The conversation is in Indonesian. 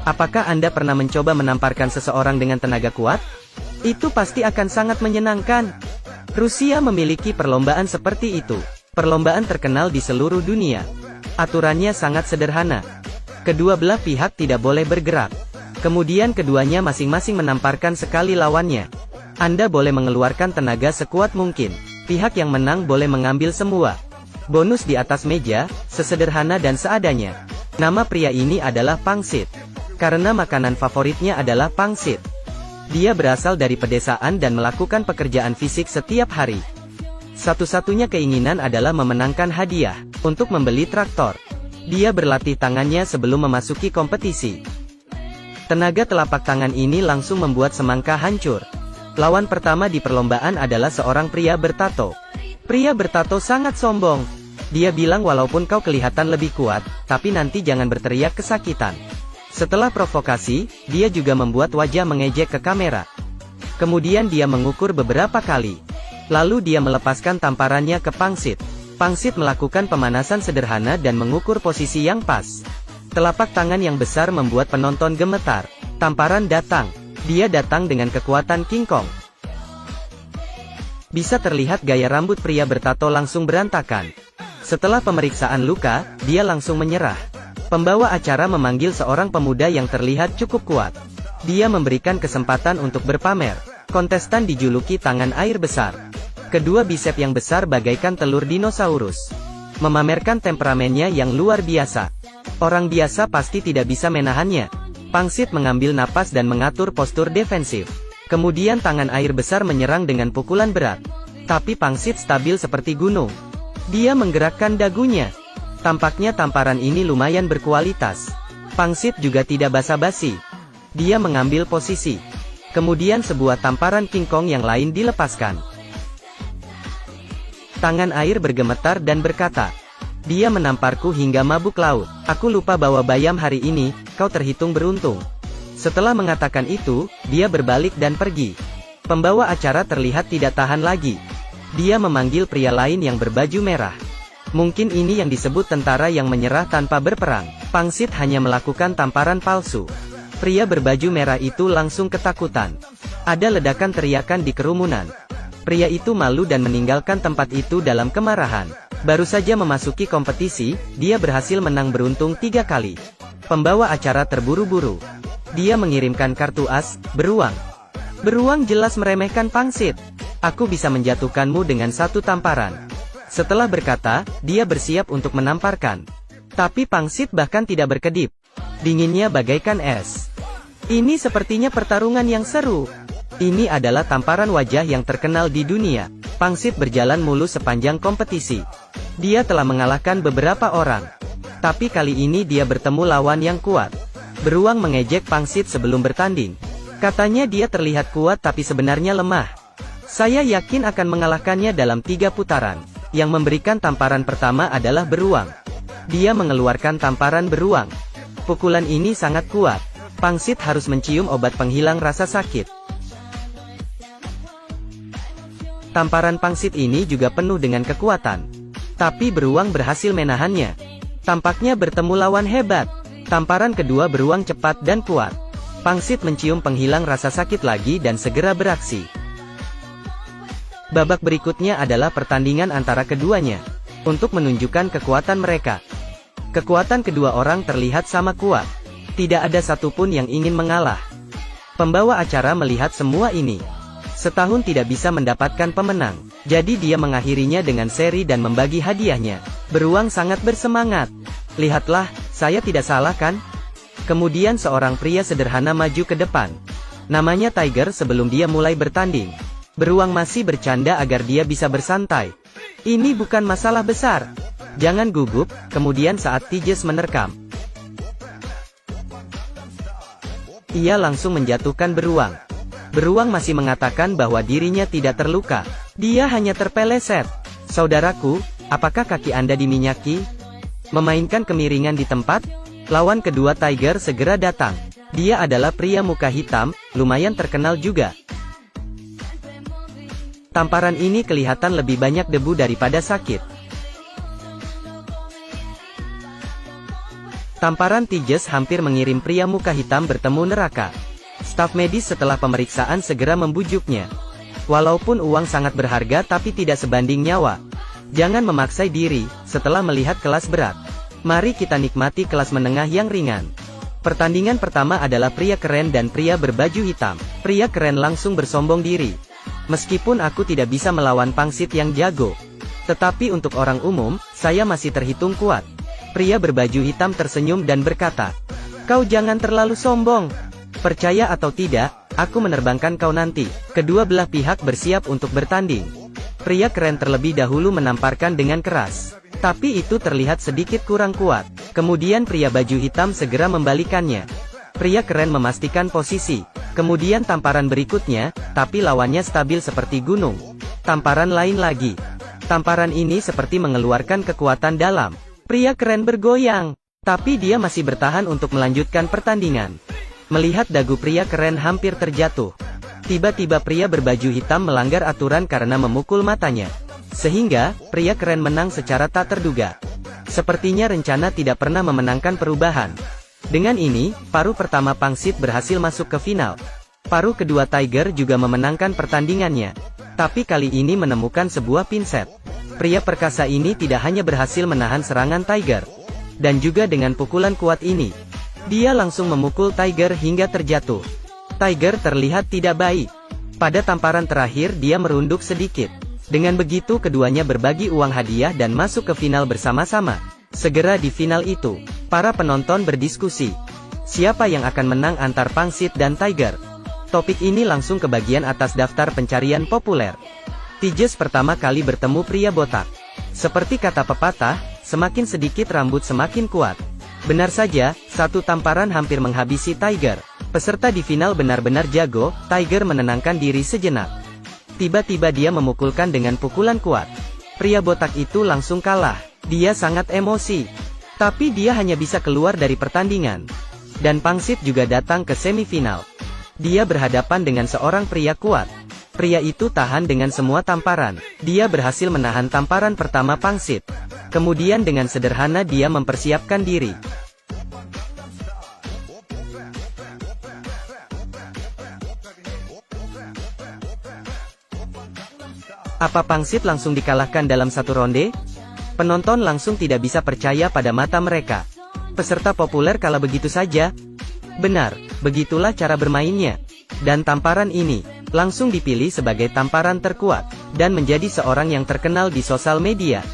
Apakah Anda pernah mencoba menamparkan seseorang dengan tenaga kuat? Itu pasti akan sangat menyenangkan. Rusia memiliki perlombaan seperti itu. Perlombaan terkenal di seluruh dunia. Aturannya sangat sederhana. Kedua belah pihak tidak boleh bergerak. Kemudian keduanya masing-masing menamparkan sekali lawannya. Anda boleh mengeluarkan tenaga sekuat mungkin. Pihak yang menang boleh mengambil semua bonus di atas meja, sesederhana dan seadanya. Nama pria ini adalah pangsit. Karena makanan favoritnya adalah pangsit. Dia berasal dari pedesaan dan melakukan pekerjaan fisik setiap hari. Satu-satunya keinginan adalah memenangkan hadiah untuk membeli traktor. Dia berlatih tangannya sebelum memasuki kompetisi. Tenaga telapak tangan ini langsung membuat semangka hancur. Lawan pertama di perlombaan adalah seorang pria bertato. Pria bertato sangat sombong. Dia bilang walaupun kau kelihatan lebih kuat, tapi nanti jangan berteriak kesakitan. Setelah provokasi, dia juga membuat wajah mengejek ke kamera. Kemudian dia mengukur beberapa kali. Lalu dia melepaskan tamparannya ke pangsit. Pangsit melakukan pemanasan sederhana dan mengukur posisi yang pas. Telapak tangan yang besar membuat penonton gemetar. Tamparan datang. Dia datang dengan kekuatan King Kong. Bisa terlihat gaya rambut pria bertato langsung berantakan. Setelah pemeriksaan luka, dia langsung menyerah. Pembawa acara memanggil seorang pemuda yang terlihat cukup kuat. Dia memberikan kesempatan untuk berpamer. Kontestan dijuluki tangan air besar. Kedua bisep yang besar bagaikan telur dinosaurus. Memamerkan temperamennya yang luar biasa. Orang biasa pasti tidak bisa menahannya. Pangsit mengambil napas dan mengatur postur defensif. Kemudian tangan air besar menyerang dengan pukulan berat. Tapi pangsit stabil seperti gunung. Dia menggerakkan dagunya. Tampaknya tamparan ini lumayan berkualitas. Pangsit juga tidak basa-basi. Dia mengambil posisi. Kemudian sebuah tamparan King Kong yang lain dilepaskan. Tangan air bergemetar dan berkata, "Dia menamparku hingga mabuk laut. Aku lupa bawa bayam hari ini, kau terhitung beruntung." Setelah mengatakan itu, dia berbalik dan pergi. Pembawa acara terlihat tidak tahan lagi. Dia memanggil pria lain yang berbaju merah. Mungkin ini yang disebut tentara yang menyerah tanpa berperang. Pangsit hanya melakukan tamparan palsu. Pria berbaju merah itu langsung ketakutan. Ada ledakan teriakan di kerumunan. Pria itu malu dan meninggalkan tempat itu dalam kemarahan. Baru saja memasuki kompetisi, dia berhasil menang beruntung 3 kali. Pembawa acara terburu-buru. Dia mengirimkan kartu as, beruang. Beruang jelas meremehkan pangsit. Aku bisa menjatuhkanmu dengan 1 tamparan. Setelah berkata, dia bersiap untuk menamparkan. Tapi pangsit bahkan tidak berkedip. Dinginnya bagaikan es. Ini sepertinya pertarungan yang seru. Ini adalah tamparan wajah yang terkenal di dunia. Pangsit berjalan mulus sepanjang kompetisi. Dia telah mengalahkan beberapa orang. Tapi kali ini dia bertemu lawan yang kuat. Beruang mengejek pangsit sebelum bertanding. Katanya dia terlihat kuat tapi sebenarnya lemah. Saya yakin akan mengalahkannya dalam 3 putaran. Yang memberikan tamparan pertama adalah beruang. Dia mengeluarkan tamparan beruang. Pukulan ini sangat kuat. Pangsit harus mencium obat penghilang rasa sakit. Tamparan pangsit ini juga penuh dengan kekuatan. Tapi beruang berhasil menahannya. Tampaknya bertemu lawan hebat. Tamparan kedua beruang cepat dan kuat. Pangsit mencium penghilang rasa sakit lagi dan segera beraksi. Babak berikutnya adalah pertandingan antara keduanya. Untuk menunjukkan kekuatan mereka. Kekuatan kedua orang terlihat sama kuat. Tidak ada satupun yang ingin mengalah. Pembawa acara melihat semua ini. Setahun tidak bisa mendapatkan pemenang. Jadi dia mengakhirinya dengan seri dan membagi hadiahnya. Beruang sangat bersemangat. Lihatlah, saya tidak salah kan? Kemudian seorang pria sederhana maju ke depan. Namanya Tiger sebelum dia mulai bertanding. Beruang masih bercanda agar dia bisa bersantai. Ini bukan masalah besar. Jangan gugup. Kemudian saat Tigers menerkam, ia langsung menjatuhkan beruang. Beruang masih mengatakan bahwa dirinya tidak terluka. Dia hanya terpeleset. Saudaraku, apakah kaki Anda diminyaki? Memainkan kemiringan di tempat, lawan kedua Tiger segera datang. Dia adalah pria muka hitam, lumayan terkenal juga. Tamparan ini kelihatan lebih banyak debu daripada sakit. Tamparan Tiges hampir mengirim pria muka hitam bertemu neraka. Staf medis setelah pemeriksaan segera membujuknya. Walaupun uang sangat berharga tapi tidak sebanding nyawa. Jangan memaksa diri, setelah melihat kelas berat. Mari kita nikmati kelas menengah yang ringan. Pertandingan pertama adalah pria keren dan pria berbaju hitam. Pria keren langsung bersombong diri. Meskipun aku tidak bisa melawan pangsit yang jago. Tetapi untuk orang umum, saya masih terhitung kuat. Pria berbaju hitam tersenyum dan berkata, "Kau jangan terlalu sombong. Percaya atau tidak, aku menerbangkan kau nanti." Kedua belah pihak bersiap untuk bertanding. Pria keren terlebih dahulu menamparkan dengan keras. Tapi itu terlihat sedikit kurang kuat. Kemudian pria baju hitam segera membalikannya. Pria keren memastikan posisi. Kemudian tamparan berikutnya, tapi lawannya stabil seperti gunung. Tamparan lain lagi. Tamparan ini seperti mengeluarkan kekuatan dalam. Pria keren bergoyang. Tapi dia masih bertahan untuk melanjutkan pertandingan. Melihat dagu pria keren hampir terjatuh. Tiba-tiba pria berbaju hitam melanggar aturan karena memukul matanya. Sehingga, pria keren menang secara tak terduga. Sepertinya rencana tidak pernah memenangkan perubahan. Dengan ini, paruh pertama pangsit berhasil masuk ke final. Paruh kedua Tiger juga memenangkan pertandingannya. Tapi kali ini menemukan sebuah pinset. Pria perkasa ini tidak hanya berhasil menahan serangan Tiger. Dan juga dengan pukulan kuat ini, dia langsung memukul Tiger hingga terjatuh. Tiger terlihat tidak baik. Pada tamparan terakhir dia merunduk sedikit. Dengan begitu keduanya berbagi uang hadiah dan masuk ke final bersama-sama. Segera di final itu, para penonton berdiskusi. Siapa yang akan menang antar pangsit dan Tiger? Topik ini langsung ke bagian atas daftar pencarian populer. Tiges pertama kali bertemu pria botak. Seperti kata pepatah, semakin sedikit rambut semakin kuat. Benar saja, satu tamparan hampir menghabisi Tiger. Peserta di final benar-benar jago. Tiger menenangkan diri sejenak. Tiba-tiba dia memukulkan dengan pukulan kuat. Pria botak itu langsung kalah. Dia sangat emosi. Tapi dia hanya bisa keluar dari pertandingan. Dan pangsit juga datang ke semifinal. Dia berhadapan dengan seorang pria kuat. Pria itu tahan dengan semua tamparan. Dia berhasil menahan tamparan pertama pangsit. Kemudian dengan sederhana dia mempersiapkan diri. Apa pangsit langsung dikalahkan dalam satu ronde? Penonton langsung tidak bisa percaya pada mata mereka. Peserta populer kalah begitu saja? Benar, begitulah cara bermainnya. Dan tamparan ini, langsung dipilih sebagai tamparan terkuat, dan menjadi seorang yang terkenal di sosial media.